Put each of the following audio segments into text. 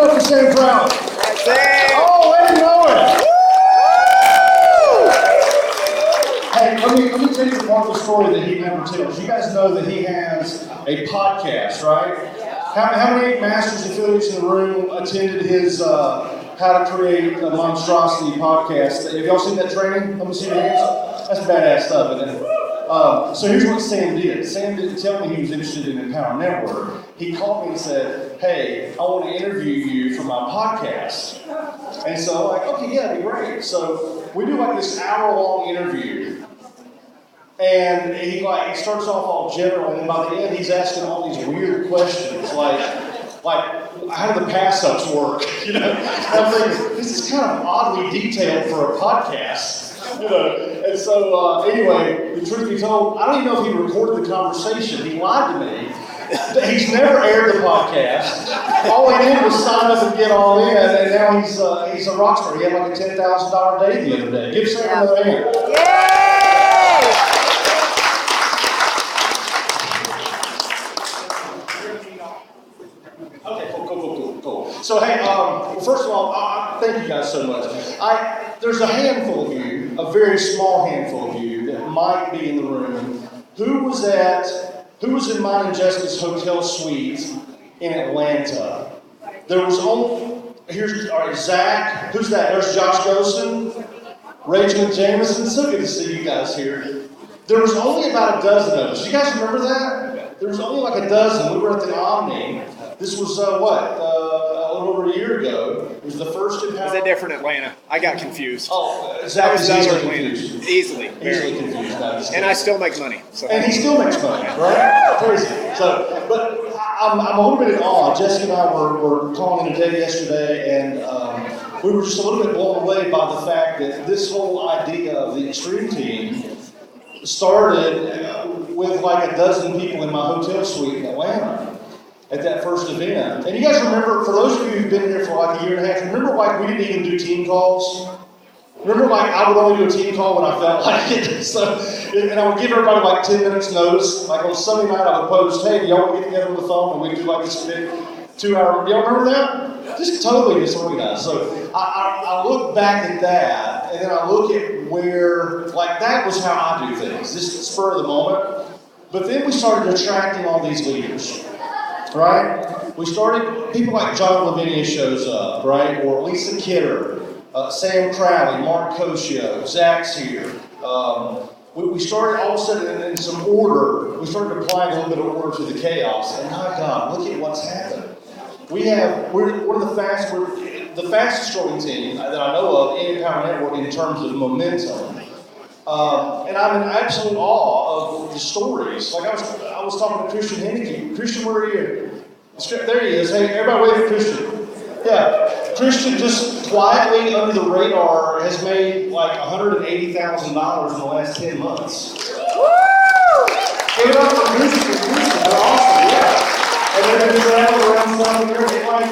up for Sam Crowley. That's it. Oh, let him know it. Hey, let me tell you part of the story that he never tells. You guys know that he has a podcast, right? How many Masters affiliates in the room attended his How to Create a Monstrosity podcast? Have y'all seen that training? Let me see your hands. That's badass stuff, isn't it? So here's what Sam did. Sam didn't tell me he was interested in Empower Network. He called me and said, hey, I want to interview you for my podcast. And so I'm like, okay, yeah, that'd be great. So we do like this hour-long interview. And he starts off all general, and by the end he's asking all these weird questions, like how do the pass-ups work? You know, I'm thinking, this is kind of oddly detailed for a podcast. You know, and so anyway, the truth be told, I don't even know if he recorded the conversation. He lied to me. He's never aired the podcast. All he did was sign up and get all in, and now he's a rock star. He had like a $10,000 day the other day. Give Sam another hand. Yay! Okay, cool. So hey, well, first of all, thank you guys so much. There's a handful of you, a very small handful of you that might be in the room. Who was in mine and Jessica's hotel suite in Atlanta? There was only, Zach, who's that? There's Josh Gosen, Rachel Jameson. So good to see you guys here. There was only about a dozen of us. You guys remember that? There was only like a dozen. We were at the Omni. This was, a little over a year ago. It was the first Empower. It was a different Atlanta. I got confused. Oh, Zach was easily confused. Easily Confused. And I still make money. So. And he still makes money, right? Crazy. So, but I'm a little bit in awe. Jessica and I were calling it a day yesterday, and we were just a little bit blown away by the fact that this whole idea of the Extreme Team started with like a dozen people in my hotel suite in Atlanta at that first event. And you guys remember, for those of you who've been here for like a year and a half, remember like we didn't even do team calls? Remember like I would only do a team call when I felt like it? So, and I would give everybody like 10 minutes notice. Like on Sunday night I would post, hey, do y'all want to get together on the phone and we do like this big 2-hour, y'all remember that? Just totally disorganized. So I look back at that, and then I look at where, like that was how I do things, just spur of the moment. But then we started attracting all these leaders, right? We started, people like John Lavinia shows up, right? Or Lisa Kidder, Sam Crowley, Mark Coscio, Zach's here. We started all of a sudden in some order, we started applying a little bit of order to the chaos, and my God, look at what's happened. We're the fastest growing team that I know of in Empower Network in terms of momentum. And I'm in absolute awe of the stories. Like I was talking to Christian Henneke. Christian, where are you? There he is. Hey, everybody wave at Christian. Yeah. Christian just quietly under the radar has made like $180,000 in the last 10 months. Woo! Give it up for Christian. They're awesome, yeah. And then they travel around stuff and everything like,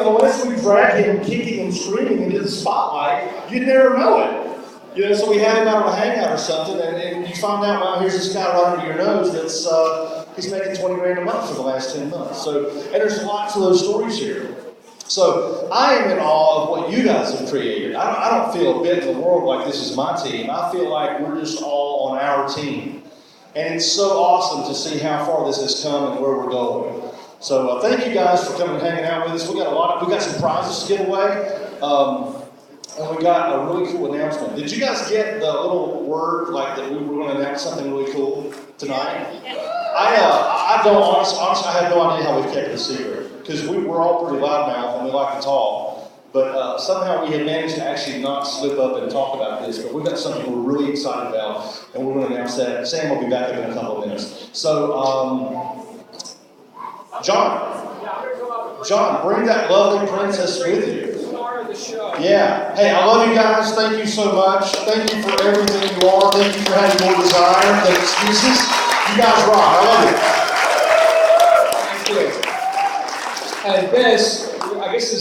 unless we drag him kicking and screaming into the spotlight, you'd never know it. So we had him out on a hangout or something, and you find out, wow, here's this guy right under your nose that's, he's making $20,000 a month for the last 10 months. So, and there's lots of those stories here. So I am in awe of what you guys have created. I don't feel a bit in the world like this is my team. I feel like we're just all on our team. And it's so awesome to see how far this has come and where we're going. So thank you guys for coming and hanging out with us. We got some prizes to give away. And we got a really cool announcement. Did you guys get the little word like that we were going to announce something really cool tonight? I don't honestly, I have no idea how we've kept it a secret because we're all pretty loudmouth and we like to talk. But somehow we have managed to actually not slip up and talk about this. But we've got something we're really excited about, and we're going to announce that. Sam will be back up in a couple of minutes. So, John, bring that lovely princess with you. Yeah. Hey, I love you guys. Thank you so much. Thank you for everything you are. Thank you for having more desire than excuses. You guys rock. I love you. Thank you. And this